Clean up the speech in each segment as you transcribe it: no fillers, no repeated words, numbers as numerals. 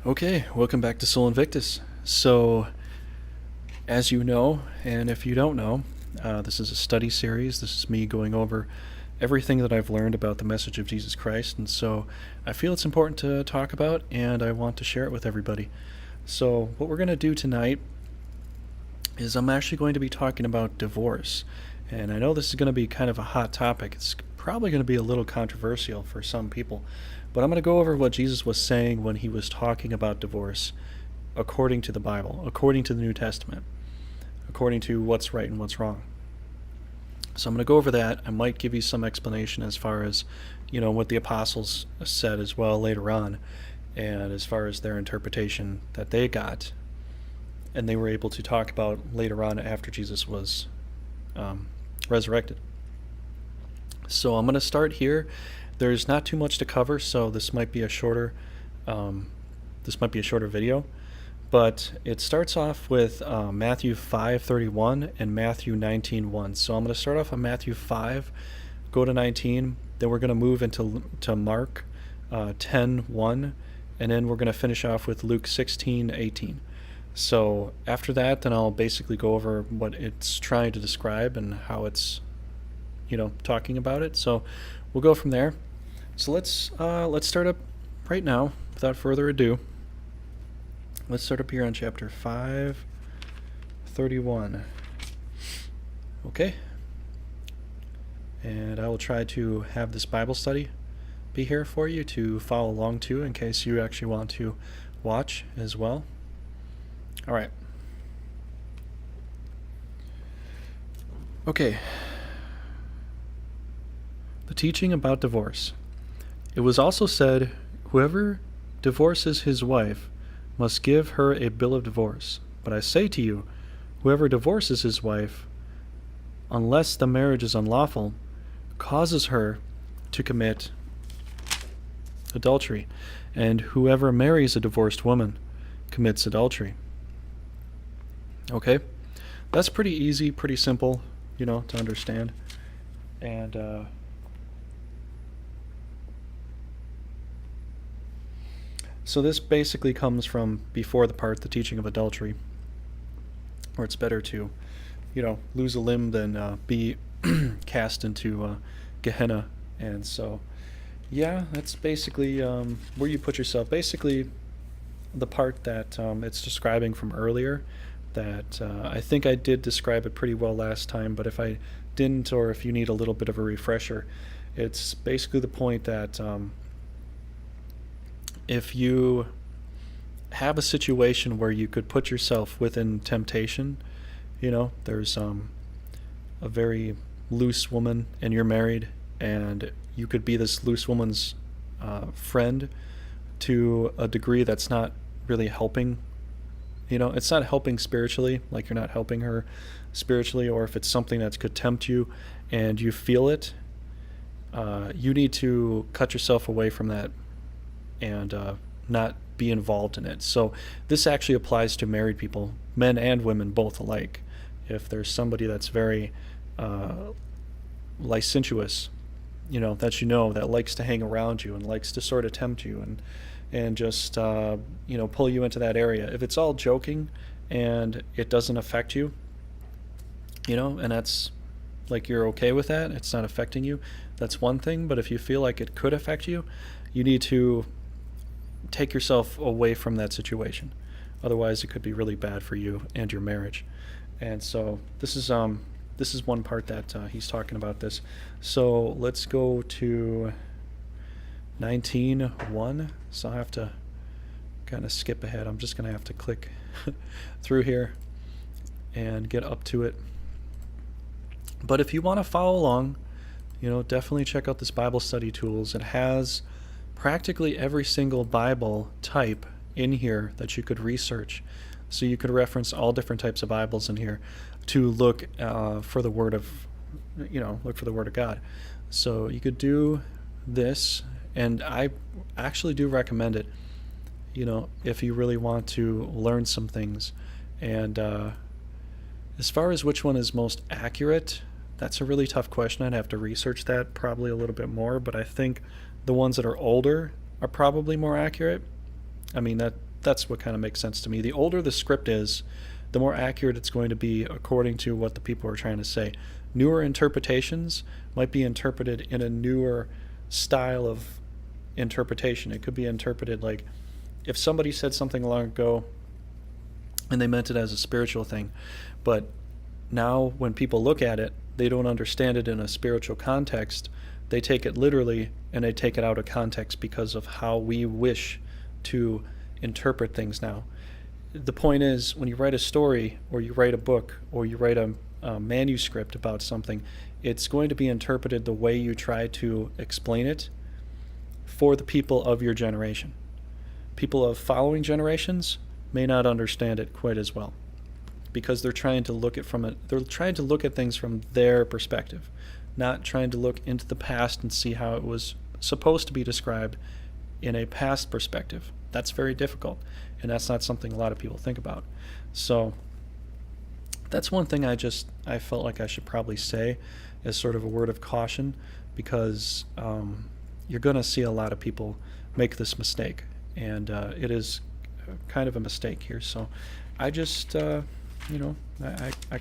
Okay, welcome back to Soul Invictus. So, as you know, and if you don't know, this is a study series. This is me going over everything that I've learned about the message of Jesus Christ, and so I feel it's important to talk about, and I want to share it with everybody. So, what we're going to do tonight is I'm actually going to be talking about divorce. And I know this is going to be kind of a hot topic. It's probably going to be a little controversial for some people. But I'm going to go over what Jesus was saying when he was talking about divorce according to the Bible, according to the New Testament, according to what's right and what's wrong. So I'm going to go over that. I might give you some explanation as far as, what the apostles said as well later on, and as far as their interpretation that they got and they were able to talk about later on after Jesus was resurrected. So I'm going to start here. There's not too much to cover, so this might be a shorter video. But it starts off with Matthew 5:31 and Matthew 19:1. So I'm going to start off on Matthew 5, go to 19. Then we're going to move into Mark 10:1, and then we're going to finish off with Luke 16:18. So after that, then I'll basically go over what it's trying to describe and how it's, talking about it. So we'll go from there. So let's start up right now without further ado. Let's start up here on chapter 5:31. Okay. And I will try to have this Bible study be here for you to follow along to in case you actually want to watch as well. All right. Okay. The teaching about divorce. It was also said, whoever divorces his wife must give her a bill of divorce. But I say to you, whoever divorces his wife, unless the marriage is unlawful, causes her to commit adultery. And whoever marries a divorced woman commits adultery. Okay, that's pretty easy, pretty simple, to understand. And so this basically comes from before the part, the teaching of adultery, where it's better to, lose a limb than be cast into Gehenna. And so, yeah, that's basically where you put yourself. Basically, the part that it's describing from earlier, that I think I did describe it pretty well last time, but if I didn't, or if you need a little bit of a refresher, it's basically the point that if you have a situation where you could put yourself within temptation, there's a very loose woman and you're married, and you could be this loose woman's friend to a degree that's not really helping. It's not helping spiritually, like you're not helping her spiritually, or if it's something that could tempt you and you feel it, you need to cut yourself away from that and not be involved in it. So this actually applies to married people, men and women both alike. If there's somebody that's very licentious, that likes to hang around you and likes to sort of tempt you and just pull you into that area. If it's all joking and it doesn't affect you, and that's like you're okay with that, it's not affecting you, that's one thing. But if you feel like it could affect you, you need to take yourself away from that situation. Otherwise, it could be really bad for you and your marriage. And so this is one part that he's talking about this. So let's go to 19:1. So I have to kind of skip ahead. I'm just going to have to click through here and get up to it. But if you want to follow along, definitely check out this Bible study tools. It has practically every single Bible type in here that you could research. So you could reference all different types of Bibles in here to look for the Word of, look for the Word of God. So you could do this, and I actually do recommend it, if you really want to learn some things. And as far as which one is most accurate, that's a really tough question. I'd have to research that probably a little bit more, but I think the ones that are older are probably more accurate. I mean, That's what kind of makes sense to me. The older the script is, the more accurate it's going to be according to what the people are trying to say. Newer interpretations might be interpreted in a newer style of interpretation. It could be interpreted like if somebody said something long ago and they meant it as a spiritual thing, but now when people look at it, they don't understand it in a spiritual context. They take it literally and they take it out of context because of how we wish to interpret things now. The point is, when you write a story or you write a book or you write a manuscript about something, it's going to be interpreted the way you try to explain it for the people of your generation. People of following generations may not understand it quite as well because they're trying to look at things from their perspective, not trying to look into the past and see how it was supposed to be described in a past perspective. That's very difficult, and that's not something a lot of people think about. So that's one thing I felt like I should probably say as sort of a word of caution, because you're going to see a lot of people make this mistake, and it is kind of a mistake here. So I just, I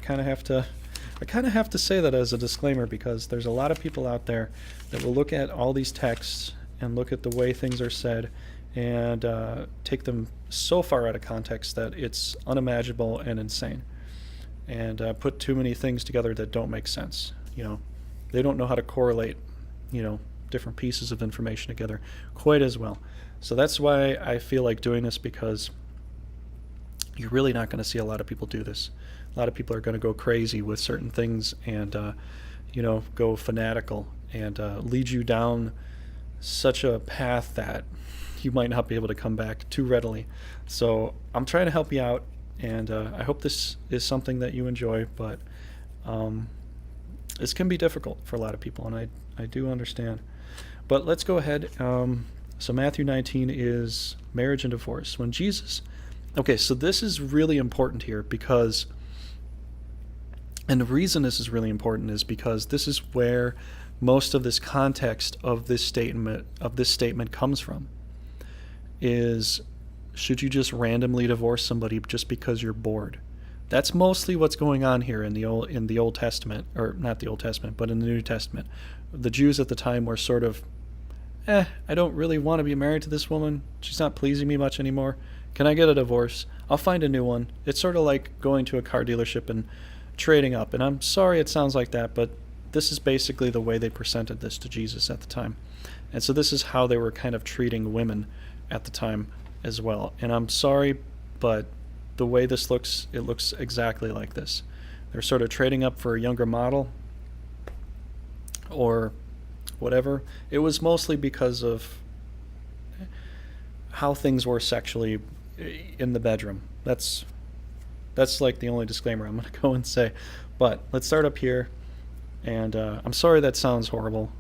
kind of have to say that as a disclaimer, because there's a lot of people out there that will look at all these texts and look at the way things are said and take them so far out of context that it's unimaginable and insane, and put too many things together that don't make sense. They don't know how to correlate, different pieces of information together quite as well. So that's why I feel like doing this, because you're really not going to see a lot of people do this. A lot of people are going to go crazy with certain things and, go fanatical and lead you down such a path that you might not be able to come back too readily. So I'm trying to help you out, and I hope this is something that you enjoy, but this can be difficult for a lot of people, and I do understand. But let's go ahead. So Matthew 19 is marriage and divorce. When Jesus... Okay, so this is really important here because... And the reason this is really important is because this is where most of this context of this statement comes from. Is, should you just randomly divorce somebody just because you're bored? That's mostly what's going on here in the Old Testament, or not the Old Testament, but in the New Testament. The Jews at the time were sort of, I don't really want to be married to this woman. She's not pleasing me much anymore. Can I get a divorce? I'll find a new one. It's sort of like going to a car dealership and trading up. And I'm sorry it sounds like that, but this is basically the way they presented this to Jesus at the time. And so this is how they were kind of treating women at the time as well. And I'm sorry, but the way this looks, it looks exactly like this. They're sort of trading up for a younger model or whatever. It was mostly because of how things were sexually in the bedroom. That's like the only disclaimer I'm going to go and say. But let's start up here. And I'm sorry that sounds horrible.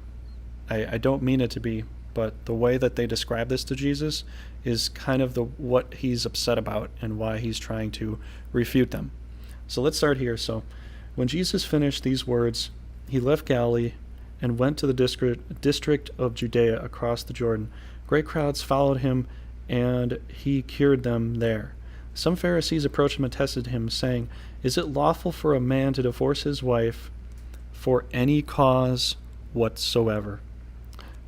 I don't mean it to be, but the way that they describe this to Jesus is kind of what he's upset about and why he's trying to refute them. So let's start here. So when Jesus finished these words, he left Galilee and went to the district of Judea across the Jordan. Great crowds followed him, and he cured them there. Some Pharisees approached him and tested him, saying, "Is it lawful for a man to divorce his wife for any cause whatsoever?"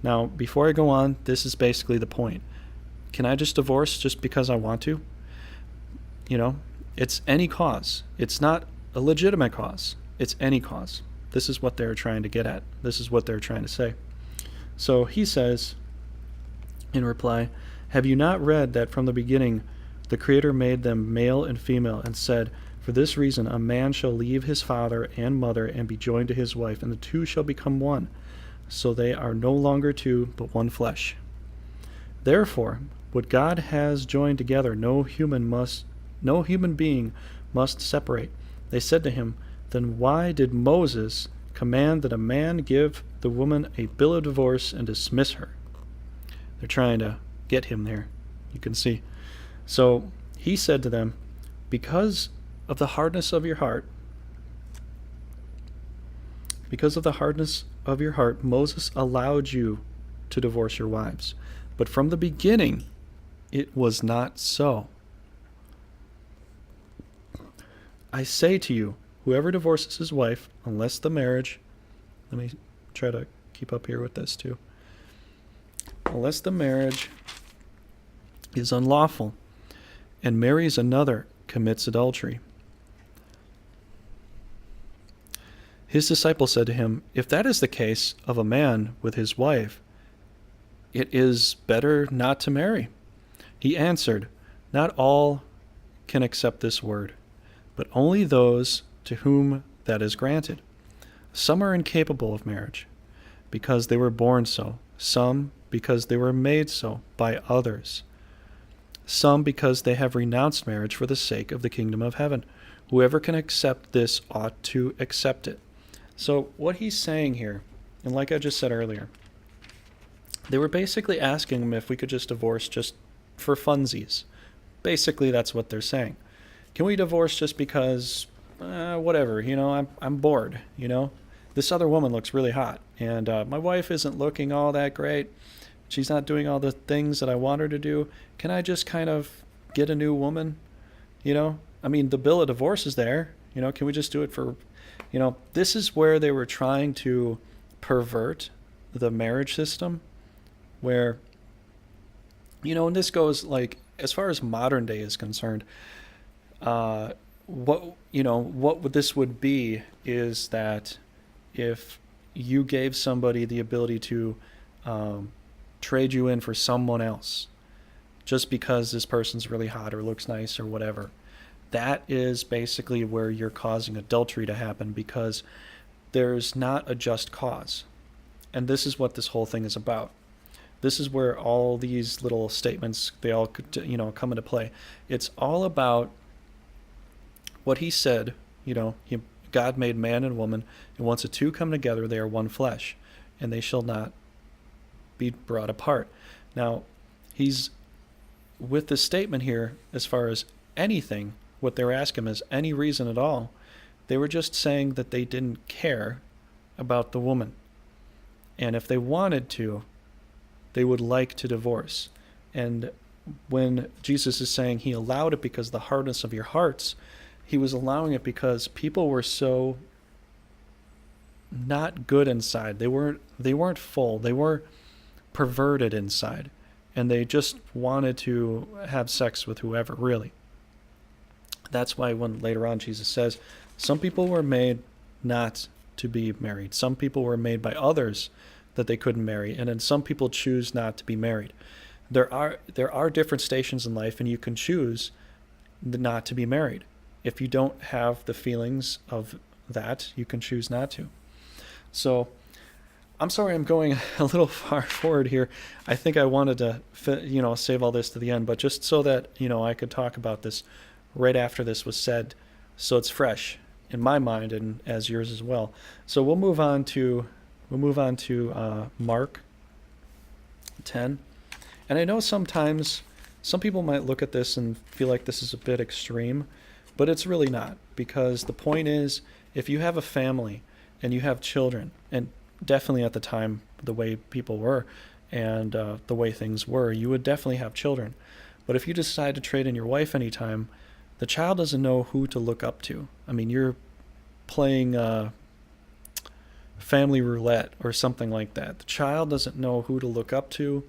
Now, before I go on, this is basically the point. Can I just divorce just because I want to? It's any cause. It's not a legitimate cause. It's any cause. This is what they're trying to get at. This is what they're trying to say. So he says, in reply, "Have you not read that from the beginning the Creator made them male and female, and said, 'For this reason a man shall leave his father and mother and be joined to his wife, and the two shall become one. So they are no longer two, but one flesh.' Therefore, what God has joined together, no human being must separate." They said to him, "Then why did Moses command that a man give the woman a bill of divorce and dismiss her?" They're trying to get him there, you can see. So he said to them, because of the hardness of your heart, Moses allowed you to divorce your wives. But from the beginning, It was not so. I say to you, whoever divorces his wife, unless the marriage, let me try to keep up here with this too, unless the marriage is unlawful and marries another, commits adultery. His disciples said to him, if that is the case of a man with his wife, it is better not to marry. He answered, not all can accept this word, but only those to whom that is granted. Some are incapable of marriage, because they were born so, some because they were made so by others, some because they have renounced marriage for the sake of the kingdom of heaven. Whoever can accept this ought to accept it. So what he's saying here, and like I just said earlier, they were basically asking him if we could just divorce just for funsies. Basically, that's what they're saying. Can we divorce just because, whatever, I'm bored, This other woman looks really hot, and my wife isn't looking all that great. She's not doing all the things that I want her to do. Can I just kind of get a new woman? The bill of divorce is there. Can we just do it for, this is where they were trying to pervert the marriage system, where, and this goes like, as far as modern day is concerned, what this would be is that if you gave somebody the ability to trade you in for someone else just because this person's really hot or looks nice or whatever, that is basically where you're causing adultery to happen, because there's not a just cause. And this is what this whole thing is about. This is where all these little statements, they all come into play. It's all about what he said, God made man and woman, and once the two come together, they are one flesh, and they shall not be brought apart. Now, he's, with this statement here, as far as anything, what they were asking him is any reason at all, they were just saying that they didn't care about the woman. And if they wanted to, they would like to divorce. And when Jesus is saying he allowed it because of the hardness of your hearts, he was allowing it because people were so not good inside. They weren't full. They were perverted inside. And they just wanted to have sex with whoever, really. That's why when later on Jesus says, some people were made not to be married. Some people were made by others that they couldn't marry. And then some people choose not to be married. There are different stations in life, and you can choose not to be married. If you don't have the feelings of that, you can choose not to. So I'm sorry I'm going a little far forward here. I think I wanted to save all this to the end, but just so that I could talk about this right after this was said, so it's fresh in my mind and as yours as well. So we'll move on to Mark 10. And I know sometimes some people might look at this and feel like this is a bit extreme, but it's really not, because the point is, if you have a family and you have children, and definitely at the time, the way people were and the way things were, you would definitely have children. But if you decide to trade in your wife anytime, the child doesn't know who to look up to. You're playing family roulette or something like that. The child doesn't know who to look up to.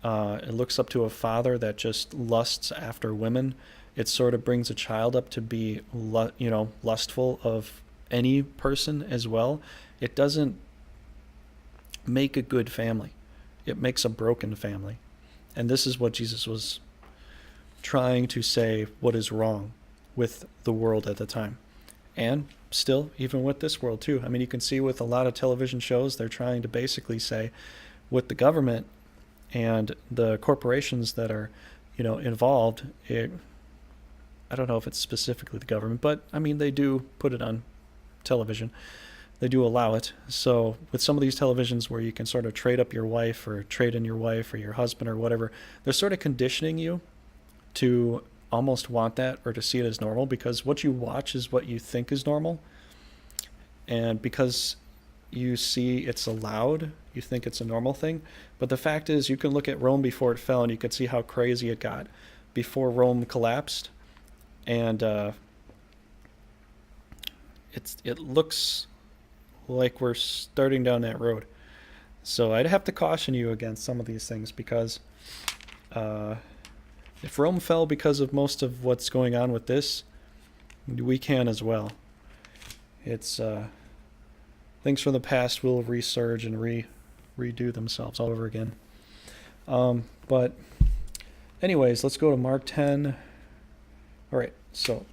It looks up to a father that just lusts after women. It sort of brings a child up to be, lustful of any person as well. It doesn't make a good family. It makes a broken family. And this is what Jesus was trying to say, what is wrong with the world at the time. And still, even with this world too. You can see with a lot of television shows, they're trying to basically say, with the government and the corporations that are, involved, I don't know if it's specifically the government, but they do put it on television. They do allow it. So with some of these televisions where you can sort of trade up your wife or trade in your wife or your husband or whatever, they're sort of conditioning you to almost want that or to see it as normal, because what you watch is what you think is normal. And because you see it's allowed, you think it's a normal thing. But the fact is, you can look at Rome before it fell and you can see how crazy it got before Rome collapsed. And it looks like we're starting down that road. So I'd have to caution you against some of these things, because if Rome fell because of most of what's going on with this, we can as well. It's things from the past will resurge and redo themselves all over again. But anyways, let's go to Mark 10. All right, so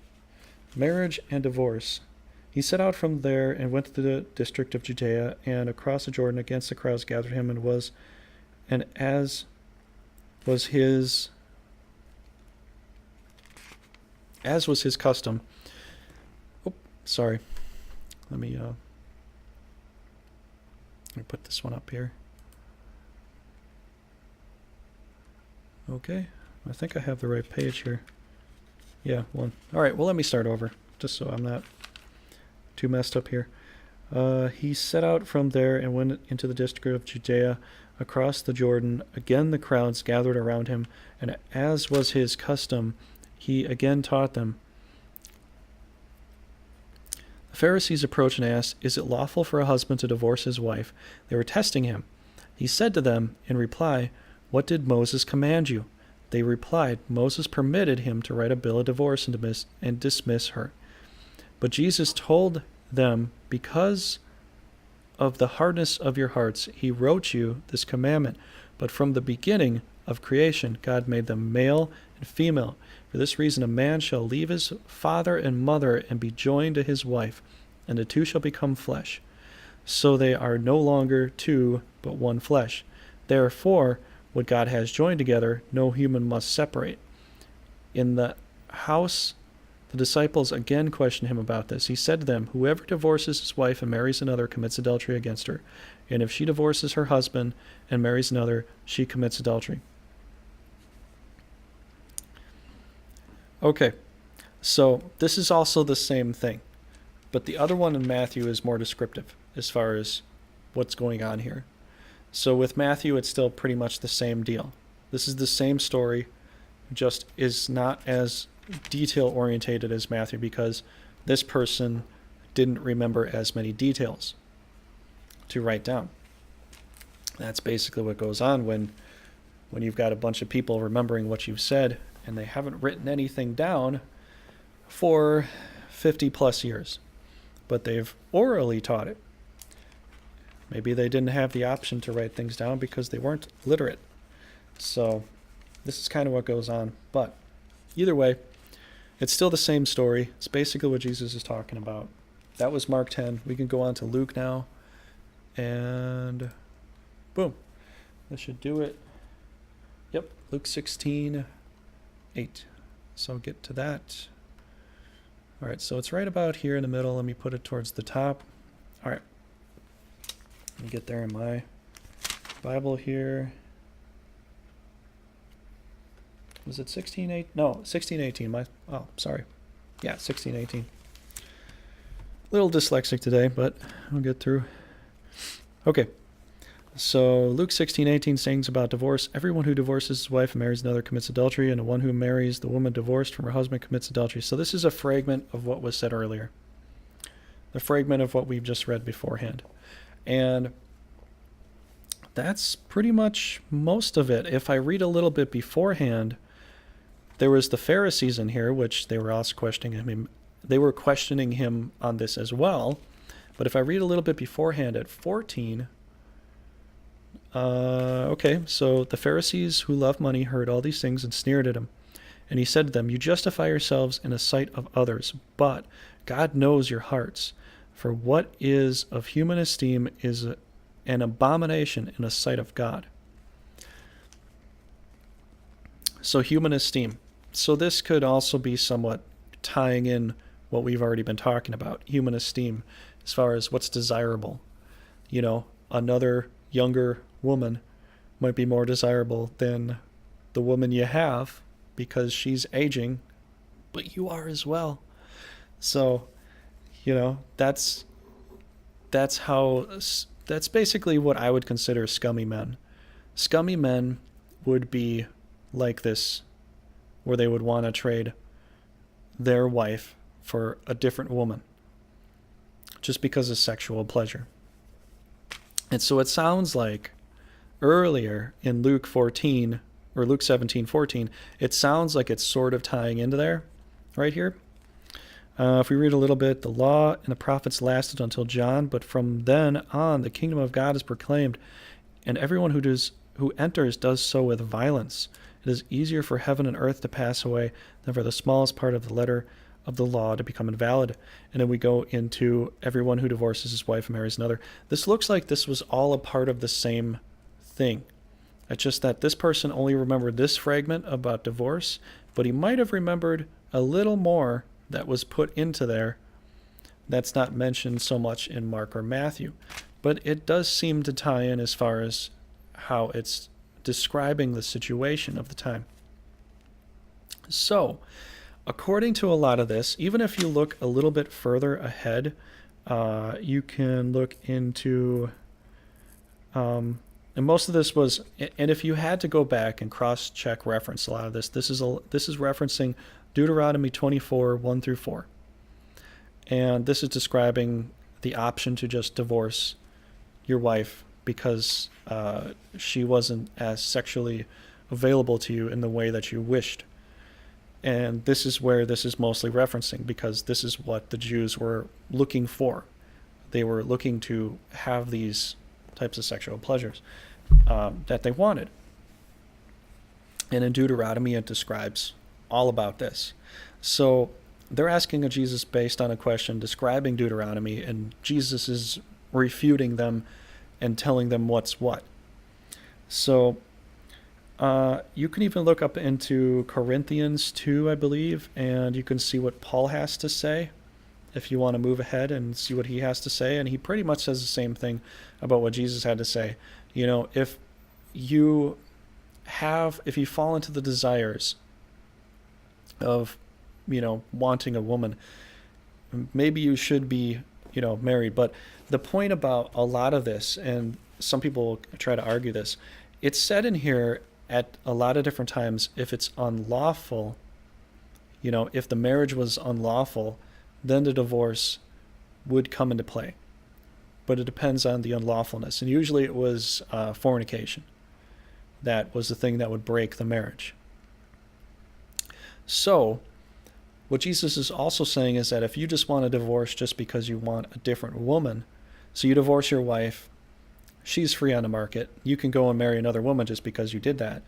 marriage and divorce. He set out from there and went to the district of Judea, and across the Jordan against the crowds gathered him, and as was his custom. Oh, sorry. Let me put this one up here. Okay, I think I have the right page here. Yeah, one. All right, well, let me start over, just so I'm not too messed up here. He set out from there and went into the district of Judea, across the Jordan. Again the crowds gathered around him, and as was his custom, he again taught them. The Pharisees approached and asked, "Is it lawful for a husband to divorce his wife?" They were testing him. He said to them in reply, "What did Moses command you?" They replied, "Moses permitted him to write a bill of divorce and dismiss her." But Jesus told them, "Because of the hardness of your hearts, he wrote you this commandment. But from the beginning of creation, God made them male and female. For this reason, a man shall leave his father and mother and be joined to his wife, and the two shall become flesh. So they are no longer two, but one flesh. Therefore, what God has joined together, no human must separate." In the house, the disciples again questioned him about this. He said to them, "Whoever divorces his wife and marries another commits adultery against her. And if she divorces her husband and marries another, she commits adultery." Okay, so this is also the same thing. But the other one in Matthew is more descriptive as far as what's going on here. So with Matthew, it's still pretty much the same deal. This is the same story, just is not as detail orientated as Matthew, because this person didn't remember as many details to write down. That's basically what goes on when you've got a bunch of people remembering what you've said and they haven't written anything down for 50 plus years, but they've orally taught it. Maybe they didn't have the option to write things down because they weren't literate. So this is kind of what goes on. But either way, it's still the same story. It's basically what Jesus is talking about. That was Mark 10. We can go on to Luke now. And boom. This should do it. Yep, Luke 16:8. So get to that. All right, so it's right about here in the middle. Let me put it towards the top. All right. Let me get there in my Bible here. Was it 16:8? No, 16:18. Sorry. Yeah, 16:18. A little dyslexic today, but I'll get through. Okay. So Luke 16:18 sings about divorce. Everyone who divorces his wife and marries another commits adultery, and the one who marries the woman divorced from her husband commits adultery. So this is a fragment of what was said earlier. The fragment of what we've just read beforehand. And that's pretty much most of it. If I read a little bit beforehand, there was the Pharisees in here, which they were also questioning him. They were questioning him on this as well. But if I read a little bit beforehand at 14, okay, so the Pharisees who love money heard all these things and sneered at him. And he said to them, "You justify yourselves in the sight of others, but God knows your hearts. For what is of human esteem is an abomination in the sight of God." So human esteem. So this could also be somewhat tying in what we've already been talking about, human esteem, as far as what's desirable. You know, another younger woman might be more desirable than the woman you have because she's aging, but you are as well. So, you know, that's that's basically what I would consider scummy men. Scummy men would be like this, where they would want to trade their wife for a different woman just because of sexual pleasure. And so it sounds like earlier in Luke 14 or Luke 17:14, it sounds like it's sort of tying into there right here. If we read a little bit, the law and the prophets lasted until John, but from then on the kingdom of God is proclaimed, and everyone who enters does so with violence. It is easier for heaven and earth to pass away than for the smallest part of the letter of the law to become invalid. And then we go into everyone who divorces his wife and marries another. This looks like this was all a part of the same thing. It's just that this person only remembered this fragment about divorce, but he might have remembered a little more that was put into there that's not mentioned so much in Mark or Matthew. But it does seem to tie in as far as how it's describing the situation of the time. So, according to a lot of this, even if you look a little bit further ahead, you can look into, and most of this was, and if you had to go back and cross-check reference a lot of this, this is referencing Deuteronomy 24, 1 through 4. And this is describing the option to just divorce your wife because she wasn't as sexually available to you in the way that you wished. And this is where this is mostly referencing, because this is what the Jews were looking for. They were looking to have these types of sexual pleasures that they wanted. And in Deuteronomy, it describes all about this. So they're asking of Jesus based on a question describing Deuteronomy, and Jesus is refuting them and telling them what's what. So you can even look up into Corinthians 2, I believe, and you can see what Paul has to say if you want to move ahead and see what he has to say. And he pretty much says the same thing about what Jesus had to say. You know, if you fall into the desires of, wanting a woman, maybe you should be, married. But the point about a lot of this, and some people try to argue this, it's said in here at a lot of different times, if it's unlawful, if the marriage was unlawful, then the divorce would come into play. But it depends on the unlawfulness. And usually it was fornication. That was the thing that would break the marriage. So, what Jesus is also saying is that if you just want a divorce just because you want a different woman, so you divorce your wife, she's free on the market, you can go and marry another woman just because you did that.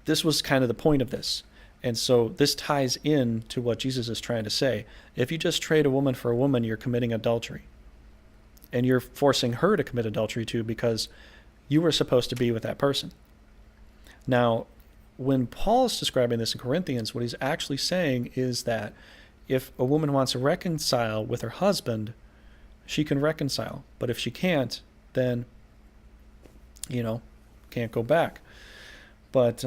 This was kind of the point of this. And so this ties in to what Jesus is trying to say. If you just trade a woman for a woman, you're committing adultery. And you're forcing her to commit adultery too, because you were supposed to be with that person. Now, when Paul is describing this in Corinthians, what he's actually saying is that if a woman wants to reconcile with her husband, she can reconcile. But if she can't, then, can't go back. But,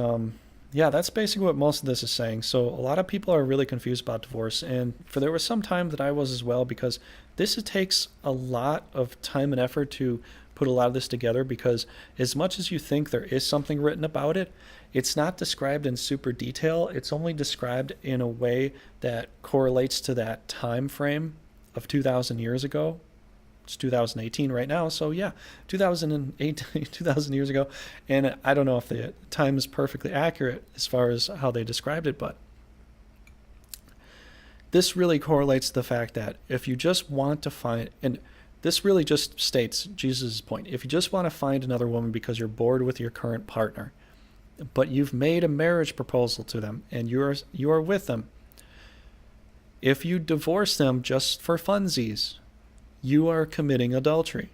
that's basically what most of this is saying. So a lot of people are really confused about divorce. And there was some time that I was as well, because this takes a lot of time and effort to put a lot of this together, because as much as you think there is something written about it, it's not described in super detail. It's only described in a way that correlates to that time frame of 2,000 years ago. It's 2018 right now, so 2,000 years ago. And I don't know if the time is perfectly accurate as far as how they described it, but this really correlates to the fact that if you just want to find, and this really just states Jesus' point, if you just want to find another woman because you're bored with your current partner, but you've made a marriage proposal to them and you are with them, if you divorce them just for funsies, you are committing adultery.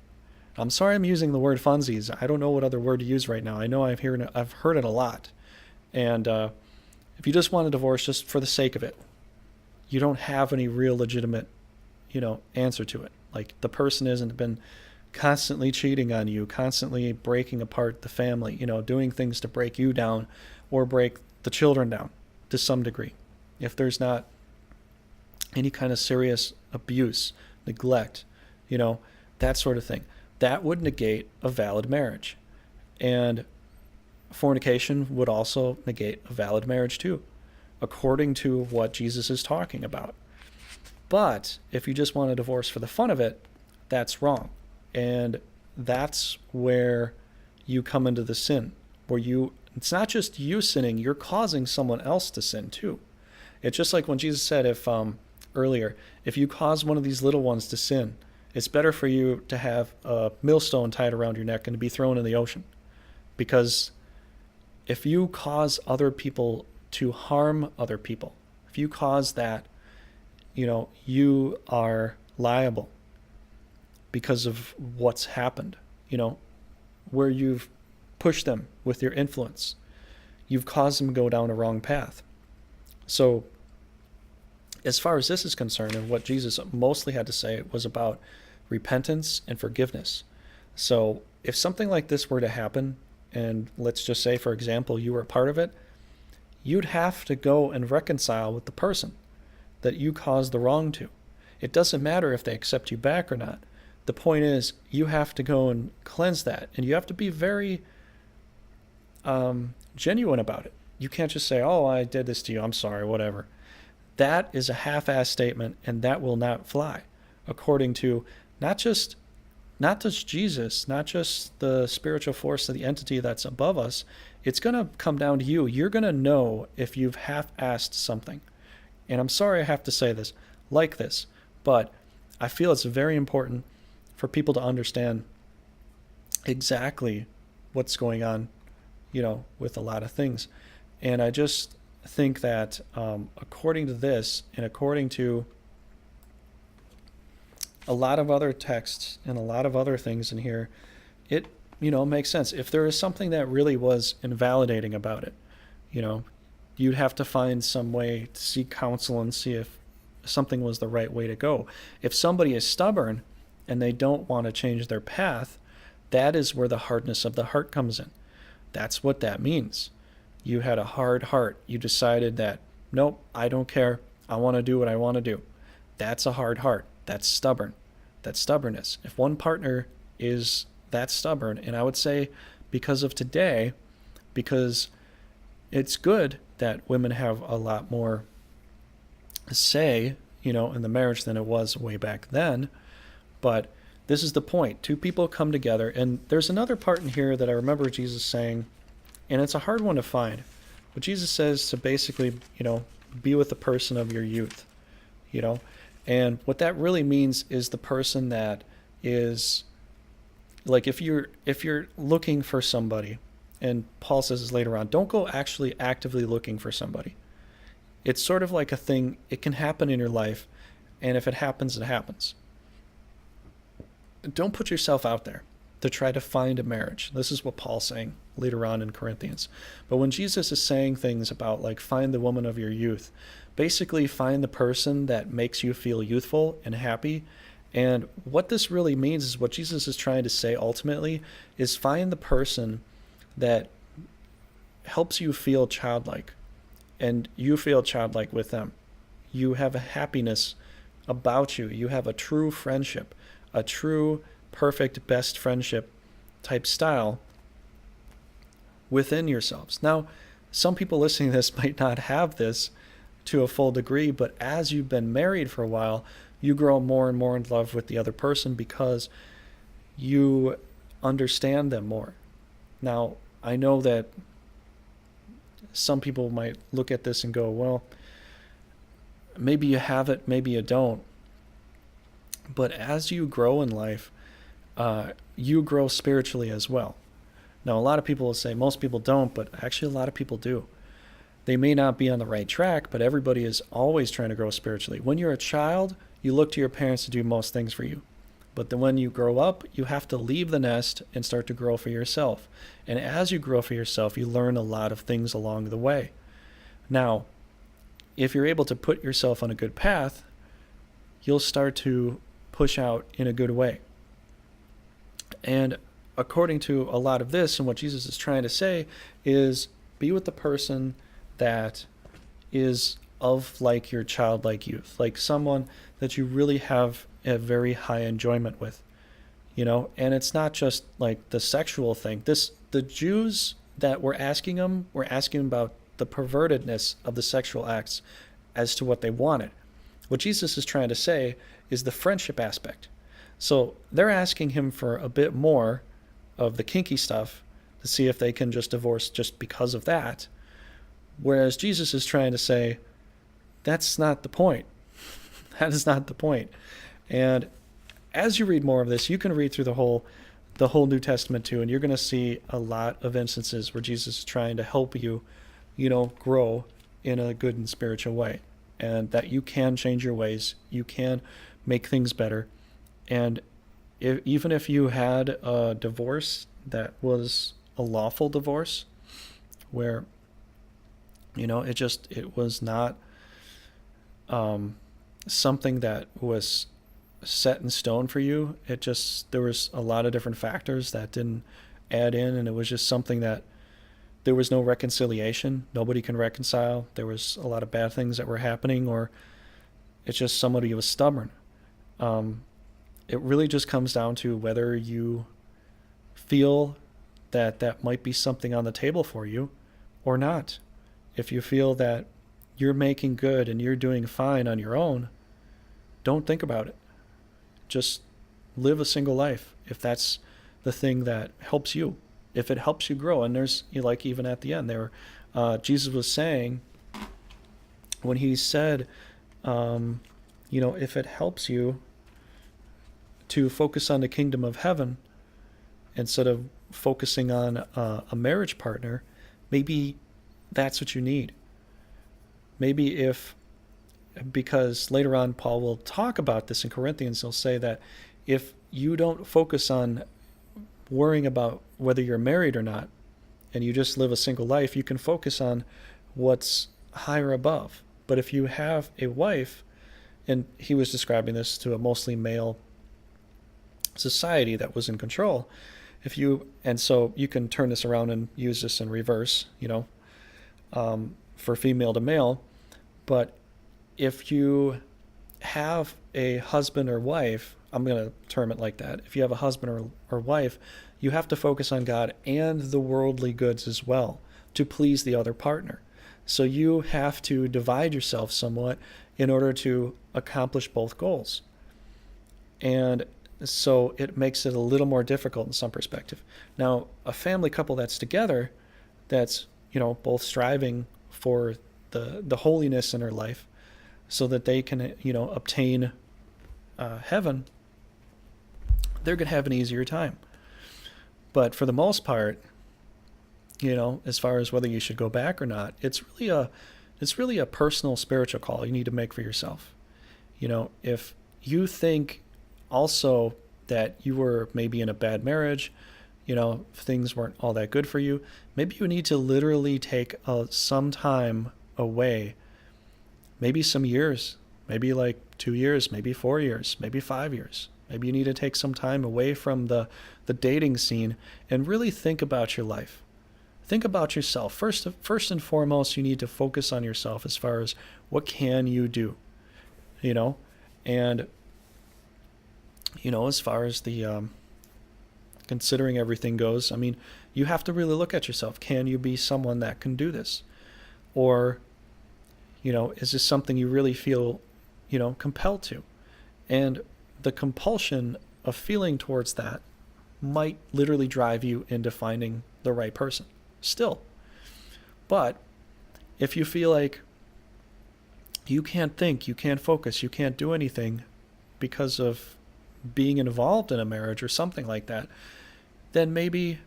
I'm sorry I'm using the word funsies. I don't know what other word to use right now. I know I've heard it a lot. And if you just want a divorce just for the sake of it, you don't have any real legitimate, answer to it. Like, the person hasn't been constantly cheating on you, constantly breaking apart the family, doing things to break you down or break the children down to some degree. If there's not any kind of serious abuse, neglect, that sort of thing. That would negate a valid marriage. And fornication would also negate a valid marriage too, according to what Jesus is talking about. But if you just want a divorce for the fun of it, that's wrong. And that's where you come into the sin, where it's not just you sinning, you're causing someone else to sin too. It's just like when Jesus said, earlier, if you cause one of these little ones to sin, it's better for you to have a millstone tied around your neck and to be thrown in the ocean. Because if you cause other people to harm other people, if you cause that, you are liable because of what's happened, where you've pushed them with your influence. You've caused them to go down a wrong path. So as far as this is concerned, and what Jesus mostly had to say was about repentance and forgiveness. So if something like this were to happen, and let's just say, for example, you were a part of it, you'd have to go and reconcile with the person that you caused the wrong to. It doesn't matter if they accept you back or not. The point is, you have to go and cleanse that, and you have to be very genuine about it. You can't just say, oh, I did this to you, I'm sorry, whatever. That is a half-assed statement, and that will not fly, according to not just Jesus, not just the spiritual force of the entity that's above us. It's going to come down to you. You're going to know if you've half-assed something. And I'm sorry I have to say this like this, but I feel it's very important for people to understand exactly what's going on, with a lot of things. And I just think that according to this, and according to a lot of other texts and a lot of other things in here, it makes sense. If there is something that really was invalidating about it, you'd have to find some way to seek counsel and see if something was the right way to go. If somebody is stubborn and they don't want to change their path, that is where the hardness of the heart comes in. That's what that means. You had a hard heart. You decided that, nope, I don't care. I want to do what I want to do. That's a hard heart. That's stubborn. That's stubbornness. If one partner is that stubborn, and I would say because of today, because it's good that women have a lot more say, in the marriage than it was way back then. But this is the point. Two people come together, and there's another part in here that I remember Jesus saying, and it's a hard one to find. But Jesus says to basically, be with the person of your youth, And what that really means is the person that is, like, if you're looking for somebody, and Paul says this later on, don't go actually actively looking for somebody. It's sort of like a thing, it can happen in your life, and if it happens, it happens. Don't put yourself out there to try to find a marriage. This is what Paul's saying later on in Corinthians. But when Jesus is saying things about, like, find the woman of your youth, basically find the person that makes you feel youthful and happy. And what this really means is what Jesus is trying to say ultimately is find the person that helps you feel childlike, and you feel childlike with them. You have a happiness about you. You have a true friendship, a true, perfect, best friendship type style within yourselves. Now, some people listening to this might not have this to a full degree, but as you've been married for a while, you grow more and more in love with the other person because you understand them more. Now, I know that some people might look at this and go, well, maybe you have it, maybe you don't. But as you grow in life, you grow spiritually as well. Now, a lot of people will say most people don't, but actually a lot of people do. They may not be on the right track, but everybody is always trying to grow spiritually. When you're a child, you look to your parents to do most things for you. But then when you grow up, you have to leave the nest and start to grow for yourself. And as you grow for yourself, you learn a lot of things along the way. Now, if you're able to put yourself on a good path, you'll start to push out in a good way. And according to a lot of this, and what Jesus is trying to say is be with the person that is of like your childlike youth, like someone that you really have a very high enjoyment with. And it's not just like the sexual thing. The Jews that were asking him about the pervertedness of the sexual acts as to what they wanted. What Jesus is trying to say is the friendship aspect. So they're asking him for a bit more of the kinky stuff to see if they can just divorce just because of that. Whereas Jesus is trying to say, that's not the point. That is not the point. And as you read more of this, you can read through the whole New Testament too, and you're going to see a lot of instances where Jesus is trying to help you, grow in a good and spiritual way, and that you can change your ways, you can make things better. And even if you had a divorce that was a lawful divorce, where it was not something that was set in stone for you. There was a lot of different factors that didn't add in, and it was just something that there was no reconciliation. Nobody can reconcile. There was a lot of bad things that were happening, or it's just somebody was stubborn. It really just comes down to whether you feel that might be something on the table for you or not. If you feel that you're making good and you're doing fine on your own, don't think about it. Just live a single life if that's the thing that helps you, if it helps you grow. And there's, even at the end there, Jesus was saying, when he said, if it helps you to focus on the kingdom of heaven instead of focusing on a marriage partner, maybe that's what you need. Maybe because later on Paul will talk about this in Corinthians, he'll say that if you don't focus on worrying about whether you're married or not, and you just live a single life, you can focus on what's higher above. But if you have a wife, and he was describing this to a mostly male society that was in control, and so you can turn this around and use this in reverse, for female to male. But if you have a husband or wife, I'm going to term it like that. If you have a husband or wife, you have to focus on God and the worldly goods as well to please the other partner. So you have to divide yourself somewhat in order to accomplish both goals. And so it makes it a little more difficult in some perspective. Now, a family couple that's together, that's, both striving for the holiness in their life so that they can, obtain heaven, they're going to have an easier time. But for the most part, as far as whether you should go back or not, it's really a personal spiritual call you need to make for yourself. If you think also that you were maybe in a bad marriage, things weren't all that good for you, maybe you need to literally take some time away, maybe some years, maybe like 2 years, maybe 4 years, maybe 5 years. Maybe you need to take some time away from the dating scene and really think about your life. Think about yourself. First and foremost, you need to focus on yourself as far as what can you do, and, as far as the considering everything goes, you have to really look at yourself. Can you be someone that can do this? Or, is this something you really feel, compelled to? And the compulsion of feeling towards that might literally drive you into finding the right person still. But if you feel like you can't think, you can't focus, you can't do anything because of being involved in a marriage or something like that, then maybe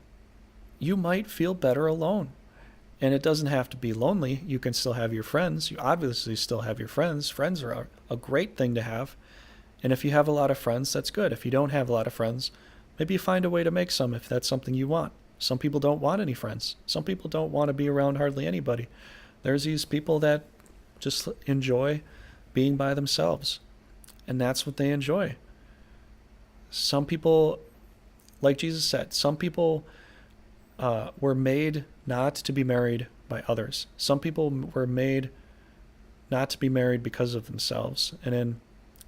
you might feel better alone. And it doesn't have to be lonely. You can still have your friends. You obviously still have your friends. Friends are a great thing to have. And if you have a lot of friends, that's good. If you don't have a lot of friends, maybe you find a way to make some if that's something you want. Some people don't want any friends. Some people don't want to be around hardly anybody. There's these people that just enjoy being by themselves, and that's what they enjoy. Some people, like Jesus said, some people were made not to be married by others. Some people were made not to be married because of themselves. And then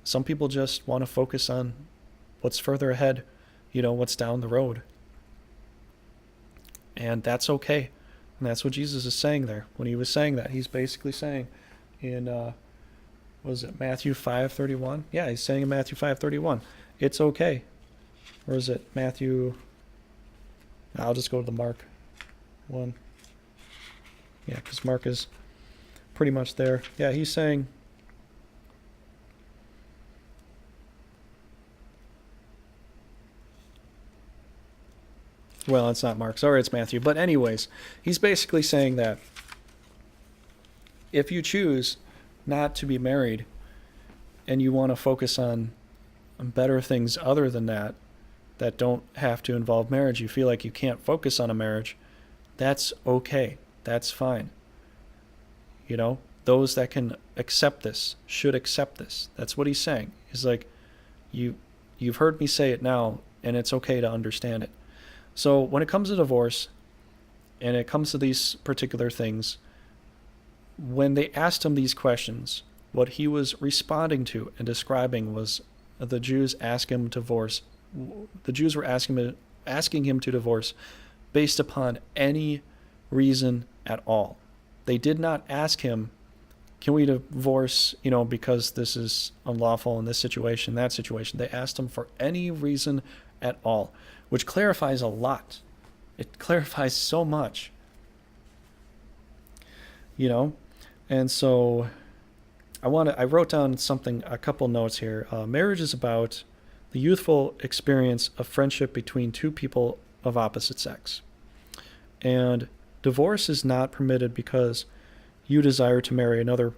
some people just want to focus on what's further ahead, what's down the road. And that's okay. And that's what Jesus is saying there. When he was saying that, he's basically saying in, was it Matthew 5:31? Yeah, he's saying in Matthew 5:31, it's okay. Or is it Matthew? I'll just go to the Mark one. Yeah, because Mark is pretty much there. Yeah, he's saying, well, it's not Mark. Sorry, it's Matthew. But anyways, he's basically saying that if you choose not to be married and you want to focus on better things other than that don't have to involve marriage, you feel like you can't focus on a marriage, that's okay. That's fine. Those that can accept this should accept this. That's what he's saying. He's like, you've heard me say it now, and it's okay to understand it. So when it comes to divorce, and it comes to these particular things, when they asked him these questions, what he was responding to and describing was the Jews ask him to divorce. The Jews were asking him to divorce based upon any reason at all. They did not ask him, can we divorce, because this is unlawful in this situation, that situation. They asked him for any reason at all, which clarifies a lot. It clarifies so much. And so I wrote down a couple notes here. Marriage is about the youthful experience of friendship between two people of opposite sex. And divorce is not permitted because you desire to marry another.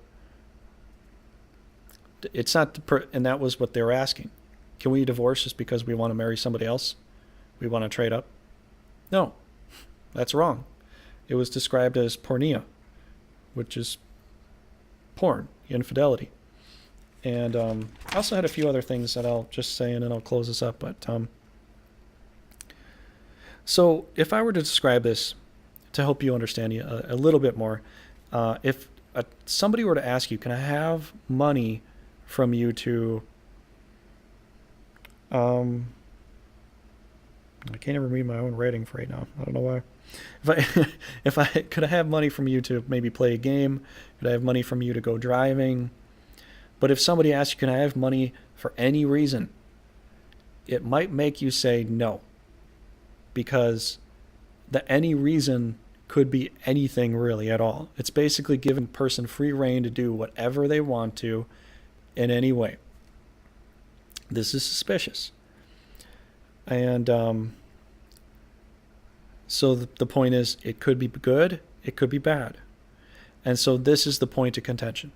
It's not, and that was what they were asking. Can we divorce just because we want to marry somebody else? We want to trade up? No, that's wrong. It was described as porneia, which is porn, infidelity. And I also had a few other things that I'll just say, and then I'll close this up. But so if I were to describe this to help you understand a little bit more, if somebody were to ask you, can I have money from you to, I can't even read my own writing for right now. I don't know why. If I could I have money from you to maybe play a game? Could I have money from you to go driving? But if somebody asks you, can I have money for any reason? It might make you say no, because the any reason could be anything really at all. It's basically giving a person free rein to do whatever they want to in any way. This is suspicious. And so the point is, it could be good, it could be bad. And so this is the point of contention.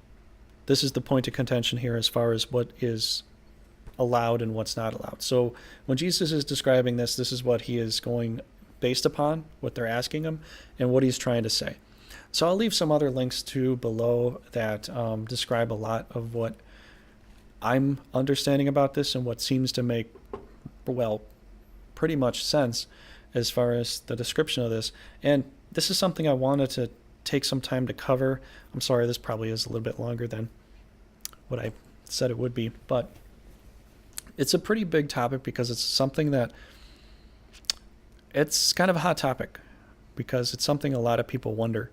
This is the point of contention here as far as what is allowed and what's not allowed. So when Jesus is describing this, this is what he is going based upon, what they're asking him, and what he's trying to say. So I'll leave some other links too below that describe a lot of what I'm understanding about this and what seems to make, well, pretty much sense as far as the description of this. And this is something I wanted to take some time to cover. I'm sorry, this probably is a little bit longer than what I said it would be, but it's a pretty big topic because it's something that it's kind of a hot topic, because it's something a lot of people wonder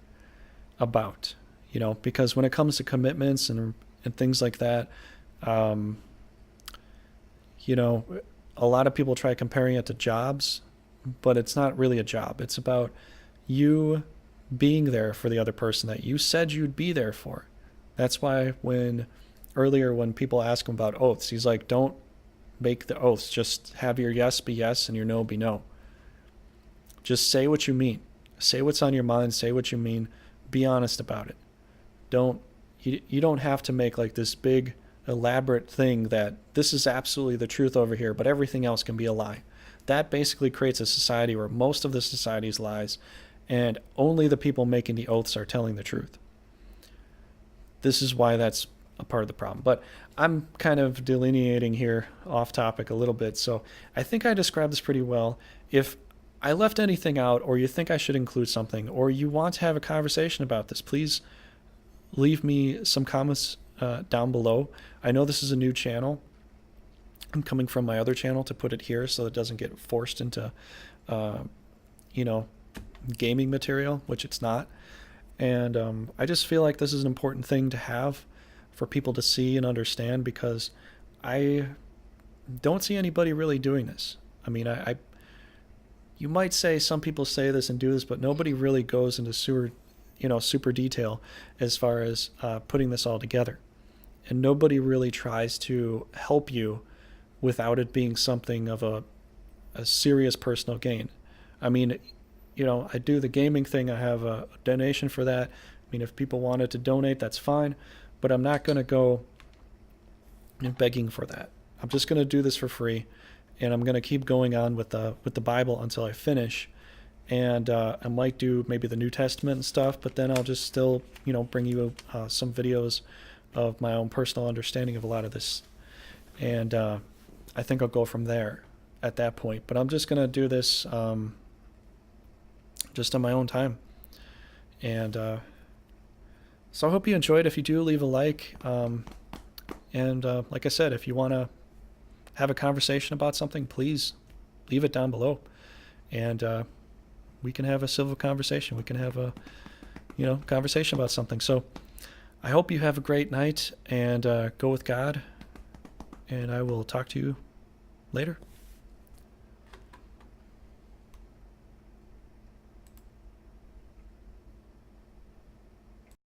about, because when it comes to commitments and things like that, a lot of people try comparing it to jobs, but it's not really a job. It's about you being there for the other person that you said you'd be there for. That's why when people ask him about oaths, he's like, don't make the oaths. Just have your yes be yes and your no be no. Just say what you mean. Say what's on your mind. Say what you mean. Be honest about it. You don't have to make like this big elaborate thing that this is absolutely the truth over here, but everything else can be a lie. That basically creates a society where most of the society is lies, and only the people making the oaths are telling the truth. This is why that's a part of the problem. But I'm kind of delineating here off topic a little bit, so I think I described this pretty well. If I left anything out, or you think I should include something, or you want to have a conversation about this, please leave me some comments down below. I know this is a new channel, I'm coming from my other channel to put it here so it doesn't get forced into, you know, gaming material, which it's not. And I just feel like this is an important thing to have for people to see and understand, because I don't see anybody really doing this. I mean, you might say some people say this and do this, but nobody really goes into super detail as far as putting this all together. And nobody really tries to help you without it being something of a serious personal gain. I mean, I do the gaming thing. I have a donation for that. I mean, if people wanted to donate, that's fine. But I'm not going to go begging for that. I'm just going to do this for free. And I'm going to keep going on with the Bible until I finish. And I might do maybe the New Testament and stuff, but then I'll just still, bring you some videos of my own personal understanding of a lot of this. And I think I'll go from there at that point. But I'm just going to do this just on my own time. And so I hope you enjoyed. If you do, leave a like. And like I said, if you want to have a conversation about something, please leave it down below. And we can have a civil conversation. We can have a, conversation about something. So I hope you have a great night, and go with God. And I will talk to you later.